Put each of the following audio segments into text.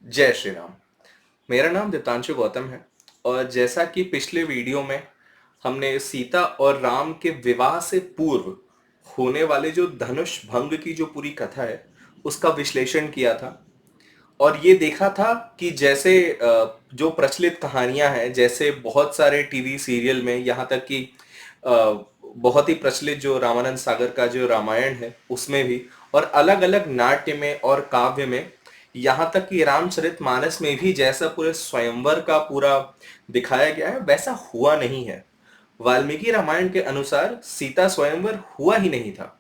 जय श्री राम। मेरा नाम दीप्तांशु गौतम है। और जैसा कि पिछले वीडियो में हमने सीता और राम के विवाह से पूर्व होने वाले जो धनुष भंग की जो पूरी कथा है उसका विश्लेषण किया था। और ये देखा था कि जैसे जो प्रचलित कहानियां हैं, जैसे बहुत सारे टीवी सीरियल में, यहाँ तक कि बहुत ही प्रचलित जो रामानंद सागर का जो रामायण है उसमें भी, और अलग अलग नाट्य में और काव्य में, यहाँ तक कि रामचरितमानस में भी जैसा पूरे स्वयंवर का पूरा दिखाया गया है वैसा हुआ नहीं है। वाल्मीकि रामायण के अनुसार सीता स्वयंवर हुआ ही नहीं था।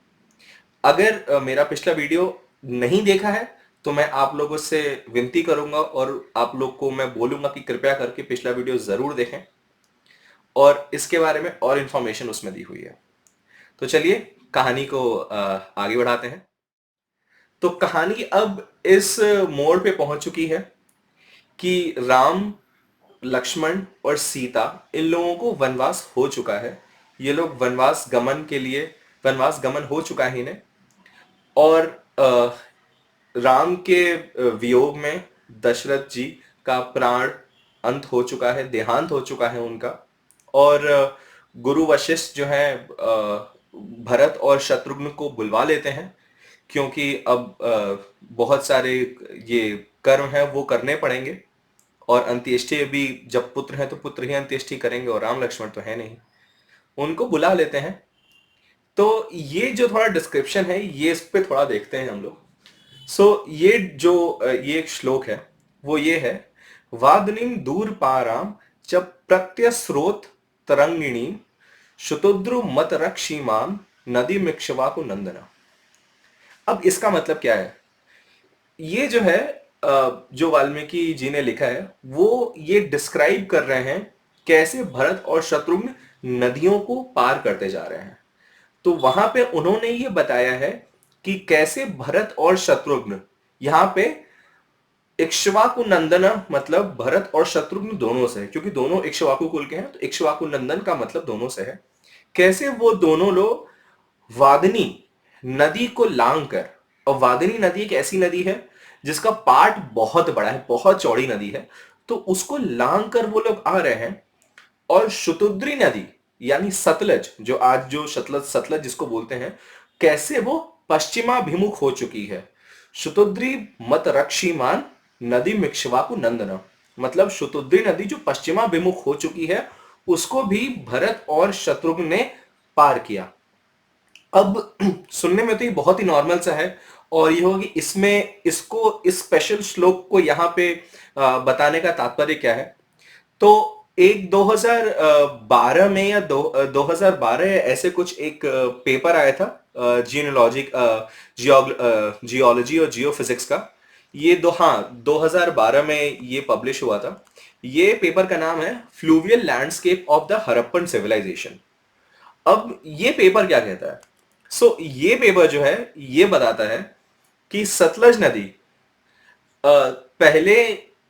अगर मेरा पिछला वीडियो नहीं देखा है तो मैं आप लोगों से विनती करूंगा और आप लोग को मैं बोलूंगा कि कृपया करके पिछला वीडियो जरूर देखें और इसके बारे में और इन्फॉर्मेशन उसमें दी हुई है। तो चलिए कहानी को आगे बढ़ाते हैं। तो कहानी अब इस मोड़ पे पहुंच चुकी है कि राम, लक्ष्मण और सीता, इन लोगों को वनवास हो चुका है। ये लोग वनवास गमन के लिए, वनवास गमन हो चुका है इन्हें। और राम के वियोग में दशरथ जी का प्राण अंत हो चुका है, देहांत हो चुका है उनका। और गुरु वशिष्ठ जो है भरत और शत्रुघ्न को बुलवा लेते हैं, क्योंकि अब बहुत सारे ये कर्म है वो करने पड़ेंगे। और अंत्येष्टि भी, जब पुत्र हैं तो पुत्र ही अंत्येष्टि करेंगे, और राम लक्ष्मण तो है नहीं, उनको बुला लेते हैं। तो ये जो थोड़ा डिस्क्रिप्शन है ये इस पे थोड़ा देखते हैं हम लोग। ये जो ये एक श्लोक है वो ये है: वादनीम दूर पाराम च प्रत्यस्रोत तरंगिणी शुतुद्रु मत रक्षीमाम नदी मिक्षवाकु नंदना। अब इसका मतलब क्या है? ये जो है जो वाल्मीकि जी ने लिखा है वो ये डिस्क्राइब कर रहे हैं कैसे भरत और शत्रुघ्न नदियों को पार करते जा रहे हैं। तो वहां पे उन्होंने ये बताया है कि कैसे भरत और शत्रुघ्न यहाँ पे इक्ष्वाकु नंदन, मतलब भरत और शत्रुघ्न दोनों से है, क्योंकि दोनों इक्ष्वाकु कुल के हैं तो इक्ष्वाकु नंदन का मतलब दोनों से है। कैसे वो दोनों लोग वादनी नदी को लांग कर, और वादनी नदी एक ऐसी नदी है जिसका पार्ट बहुत बड़ा है, बहुत चौड़ी नदी है, तो उसको लांग कर वो लोग आ रहे हैं। और शुतुद्री नदी यानी सतलज, जो आज जो सतलज सतलज जिसको बोलते हैं, कैसे वो पश्चिमाभिमुख हो चुकी है। शुतुद्री मत रक्षीमान नदी मिक्ष्वाकु नंदन, मतलब शुतुद्री नदी जो पश्चिमाभिमुख हो चुकी है उसको भी भरत और शत्रुघ्न ने पार किया। अब सुनने में तो ये बहुत ही नॉर्मल सा है, और ये होगा कि इसमें इसको, इस स्पेशल श्लोक को यहाँ पे बताने का तात्पर्य क्या है। तो एक 2012 में या 2012 ऐसे कुछ एक पेपर आया था जीनोलॉजिक जियोलॉजी और जियोफिजिक्स का। ये 2012 में ये पब्लिश हुआ था। ये पेपर का नाम है fluvial landscape of the Harappan civilisation. अब ये पेपर क्या कहता है? ये पेपर जो है ये बताता है कि सतलज नदी पहले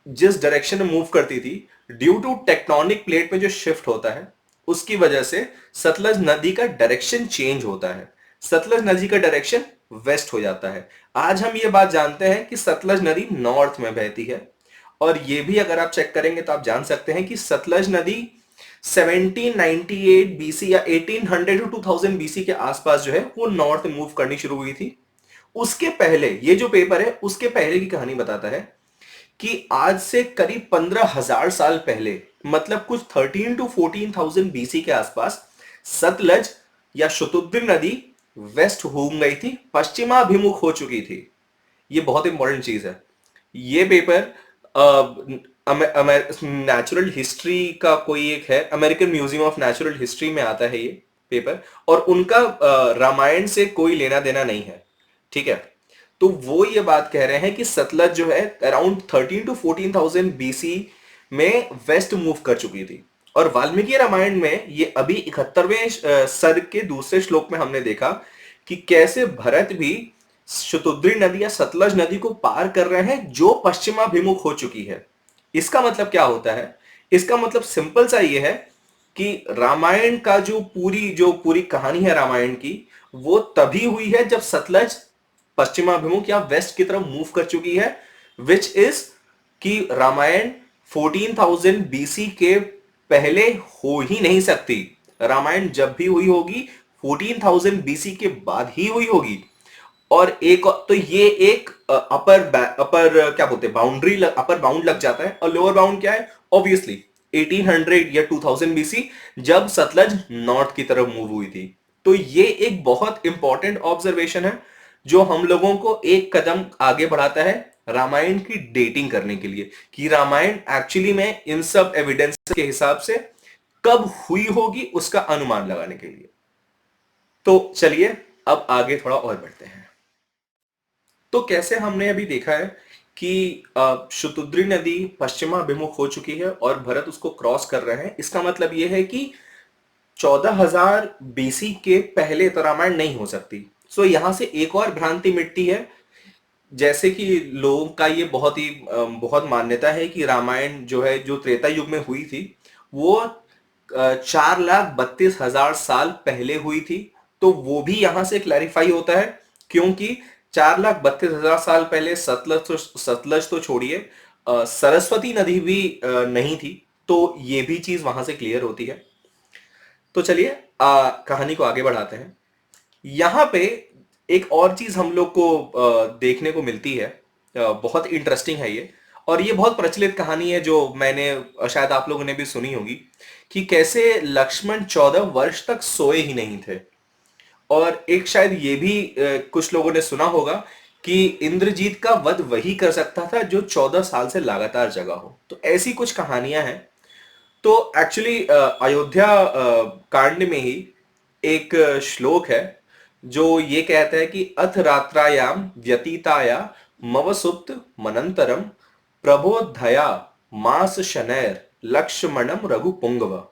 जिस डायरेक्शन में मूव करती थी, ड्यू टू टेक्टोनिक प्लेट में जो शिफ्ट होता है उसकी वजह से सतलज नदी का डायरेक्शन चेंज होता है। सतलज नदी का डायरेक्शन वेस्ट हो जाता है। आज हम ये बात जानते हैं कि सतलज नदी नॉर्थ में बहती है। और ये भी अगर आप चेक करेंगे तो आप जान सकते हैं कि सतलज नदी 1798 बीसी या 1800 टू 2000 बीसी के आसपास जो है वो नॉर्थ मूव करनी शुरू हुई थी। उसके पहले ये जो पेपर है उसके पहले की कहानी बताता है कि आज से करीब 15,000 साल पहले, मतलब कुछ 13 टू 14,000 बीसी के आसपास, सतलज या शुतुद्र नदी वेस्ट हो गई थी, पश्चिमाभिमुख हो चुकी थी। ये बहुत इंपॉर्टेंट चीज है। ये पेपर नेचुरल हिस्ट्री का कोई एक है, American museum of natural history में आता है ये पेपर, और उनका रामायण से कोई लेना देना नहीं है, ठीक है। तो वो ये बात कह रहे हैं कि सतलज जो है अराउंड 13 टू 14,000 बीसी में वेस्ट मूव कर चुकी थी। और वाल्मीकि रामायण में ये अभी 71वें सर्ग के दूसरे श्लोक में हमने देखा कि कैसे भरत भी शतुद्री नदी या सतलज नदी को पार कर रहे हैं जो पश्चिमाभिमुख हो चुकी है। इसका मतलब क्या होता है? इसका मतलब सिंपल सा ये है कि रामायण का जो पूरी कहानी है रामायण की, वो तभी हुई है जब सतलज पश्चिमाभिमुख या वेस्ट की तरफ मूव कर चुकी है, विच इज कि रामायण 14,000 बीसी के पहले हो ही नहीं सकती। रामायण जब भी हुई होगी 14,000 बीसी के बाद ही हुई होगी। और एक तो ये एक अपर क्या बोलते हैं बाउंड्री, अपर बाउंड लग जाता है। और लोअर बाउंड क्या है? ऑब्वियसली 1800 या 2000 बीसी, जब सतलज नॉर्थ की तरफ मूव हुई थी। तो ये एक बहुत इंपॉर्टेंट ऑब्जर्वेशन है जो हम लोगों को एक कदम आगे बढ़ाता है रामायण की डेटिंग करने के लिए, कि रामायण एक्चुअली में इन सब एविडेंस के हिसाब से कब हुई होगी उसका अनुमान लगाने के लिए। तो चलिए अब आगे थोड़ा और बढ़ते हैं। तो कैसे हमने अभी देखा है कि शतुद्री नदी पश्चिमाभिमुख हो चुकी है और भरत उसको क्रॉस कर रहे हैं। इसका मतलब यह है कि 14,000 बीसी के पहले तो रामायण नहीं हो सकती। सो यहां से एक और भ्रांति मिटती है। जैसे कि लोगों का ये बहुत मान्यता है कि रामायण जो है जो त्रेता युग में हुई थी वो 4,32,000 साल पहले हुई थी। तो वो भी यहां से क्लैरिफाई होता है, क्योंकि 4,32,000 साल पहले सतलज तो छोड़िए, सरस्वती नदी भी नहीं थी। तो ये भी चीज वहां से क्लियर होती है। तो चलिए कहानी को आगे बढ़ाते हैं। यहाँ पे एक और चीज हम लोग को देखने को मिलती है, बहुत इंटरेस्टिंग है ये। और ये बहुत प्रचलित कहानी है जो मैंने शायद आप लोगों ने भी सुनी होगी, कि कैसे लक्ष्मण 14 वर्ष तक सोए ही नहीं थे। और एक शायद ये भी कुछ लोगों ने सुना होगा कि इंद्रजीत का वध वही कर सकता था जो 14 साल से लगातार जगा हो। तो ऐसी कुछ कहानियां हैं। तो एक्चुअली अयोध्या कांड में ही एक श्लोक है जो ये कहता है कि अथ रात्रायाम व्यतीताया मव सुप्त मनंतरम प्रबोधया मास शनैर लक्ष्मणम रघुपुंगव।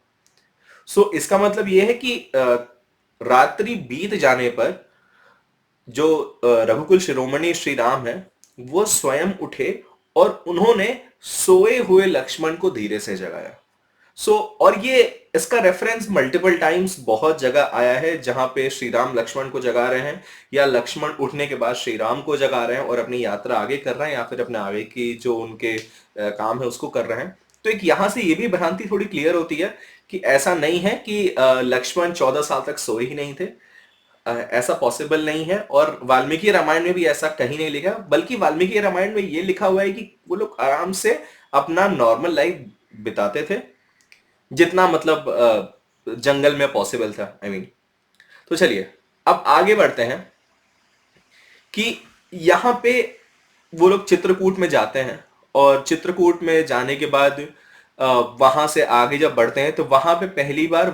सो इसका मतलब ये है कि रात्रि बीत जाने पर जो रघुकुल शिरोमणि श्री राम है वो स्वयं उठे और उन्होंने सोए हुए लक्ष्मण को धीरे से जगाया। और ये इसका रेफरेंस मल्टीपल टाइम्स बहुत जगह आया है, जहां पे श्री राम लक्ष्मण को जगा रहे हैं या लक्ष्मण उठने के बाद श्री राम को जगा रहे हैं और अपनी यात्रा आगे कर रहे हैं, या फिर अपने आगे की जो उनके काम है उसको कर रहे हैं। तो एक यहां से ये भी भ्रांति थोड़ी क्लियर होती है कि ऐसा नहीं है कि लक्ष्मण 14 साल तक सोए ही नहीं थे। ऐसा पॉसिबल नहीं है। और वाल्मीकि रामायण में भी ऐसा कहीं नहीं लिखा, बल्कि वाल्मीकि रामायण में ये लिखा हुआ है कि वो लोग आराम से अपना नॉर्मल लाइफ बिताते थे, जितना मतलब जंगल में पॉसिबल था। तो चलिए अब आगे बढ़ते हैं कि यहाँ पे वो लोग चित्रकूट में जाते हैं। और चित्रकूट में जाने के बाद वहां से आगे जब बढ़ते हैं तो वहां पे पहली बार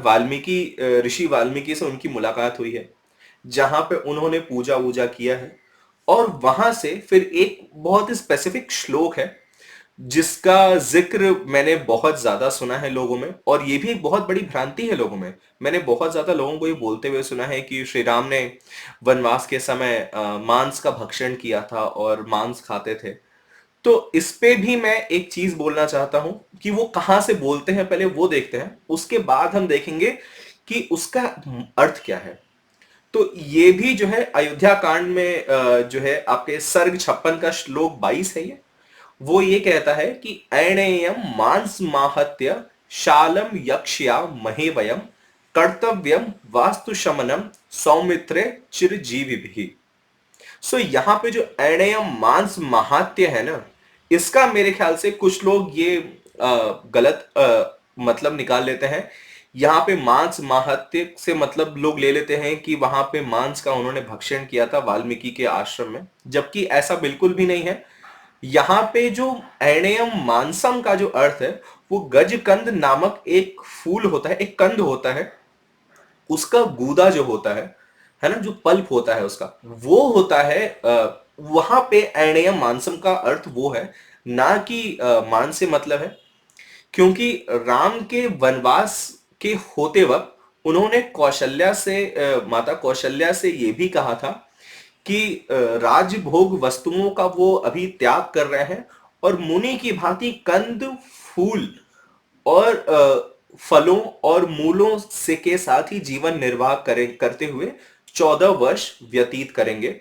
ऋषि वाल्मीकि से उनकी मुलाकात हुई है, जहां पे उन्होंने पूजा वूजा किया है। और वहां से फिर एक बहुत ही स्पेसिफिक श्लोक है जिसका जिक्र मैंने बहुत ज्यादा सुना है लोगों में, और ये भी एक बहुत बड़ी भ्रांति है लोगों में। मैंने बहुत ज्यादा लोगों को ये बोलते हुए सुना है कि श्री राम ने वनवास के समय मांस का भक्षण किया था और मांस खाते थे। तो इस पे भी मैं एक चीज बोलना चाहता हूं कि वो कहां से बोलते हैं, पहले वो देखते हैं, उसके बाद हम देखेंगे कि उसका अर्थ क्या है। तो ये भी जो है अयोध्या कांड में जो है आपके सर्ग 56 का श्लोक 22 है। वो ये कहता है कि ऐणेयम मांस माहत्य शालम यक्ष्या महेवयम कर्तव्यम वास्तु शमनम सौमित्रे चिरजीवी भी। यहां पे जो ऐणेयम मांस महात्य है ना, इसका मेरे ख्याल से कुछ लोग ये गलत मतलब निकाल लेते हैं। यहाँ पे मांस माहात्म्य से मतलब लोग ले लेते हैं कि वहां पे मांस का उन्होंने भक्षण किया था वाल्मीकि के आश्रम में, जबकि ऐसा बिल्कुल भी नहीं है। यहाँ पे जो ऐणेयम मांसम का जो अर्थ है वो गजकंद नामक एक फूल होता है, एक कंद होता है, उसका गूदा जो होता है ना, जो पल्प होता है उसका, वो होता है। वहां पे ऐणेयम मांसम का अर्थ वो है, ना कि मान से मतलब है। क्योंकि राम के वनवास के होते वक्त उन्होंने माता कौशल्या से ये भी कहा था कि राजभोग वस्तुओं का वो अभी त्याग कर रहे हैं और मुनि की भांति कंद, फूल और फलों और मूलों से के साथ ही जीवन निर्वाह करते हुए 14 वर्ष व्यतीत करेंगे।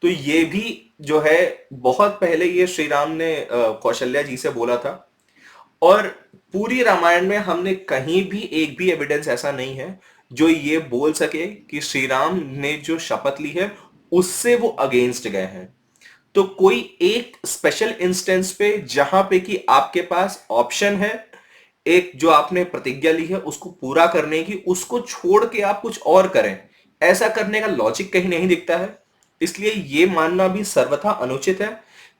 तो ये भी जो है बहुत पहले ये श्री राम ने कौशल्या जी से बोला था। और पूरी रामायण में हमने कहीं भी एक भी एविडेंस ऐसा नहीं है जो ये बोल सके कि श्री राम ने जो शपथ ली है उससे वो अगेंस्ट गए हैं। तो कोई एक स्पेशल इंस्टेंस पे जहां पे कि आपके पास ऑप्शन है, एक जो आपने प्रतिज्ञा ली है उसको पूरा करने की, उसको छोड़ के आप कुछ और करें, ऐसा करने का लॉजिक कहीं नहीं दिखता है। इसलिए ये मानना भी सर्वथा अनुचित है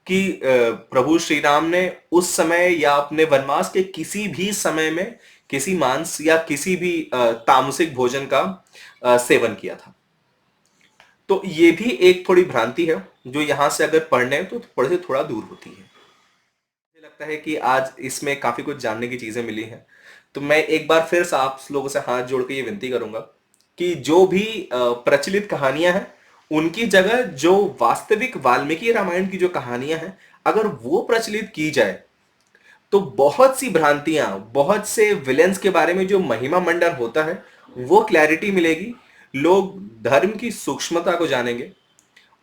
कि प्रभु श्री राम ने उस समय या अपने वनवास के किसी भी समय में किसी मांस या किसी भी तामसिक भोजन का सेवन किया था। तो ये भी एक थोड़ी भ्रांति है जो यहां से अगर पढ़ने तो पढ़े से थोड़ा दूर होती है। मुझे लगता है कि आज इसमें काफी कुछ जानने की चीजें मिली हैं। तो मैं एक बार फिर से आप लोगों से हाथ जोड़ के ये विनती करूंगा कि जो भी प्रचलित कहानियां हैं उनकी जगह जो वास्तविक वाल्मीकि रामायण की जो कहानियां हैं अगर वो प्रचलित की जाए तो बहुत सी भ्रांतियां, बहुत से विलेंस के बारे में जो महिमा मंडन होता है वो क्लैरिटी मिलेगी। लोग धर्म की सूक्ष्मता को जानेंगे।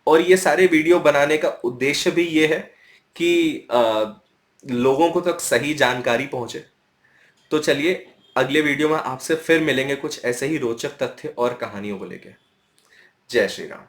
और ये सारे वीडियो बनाने का उद्देश्य भी ये है कि लोगों को तक सही जानकारी पहुंचे। तो चलिए अगले वीडियो में आपसे फिर मिलेंगे कुछ ऐसे ही रोचक तथ्य और कहानियों को लेकर। जय श्री राम।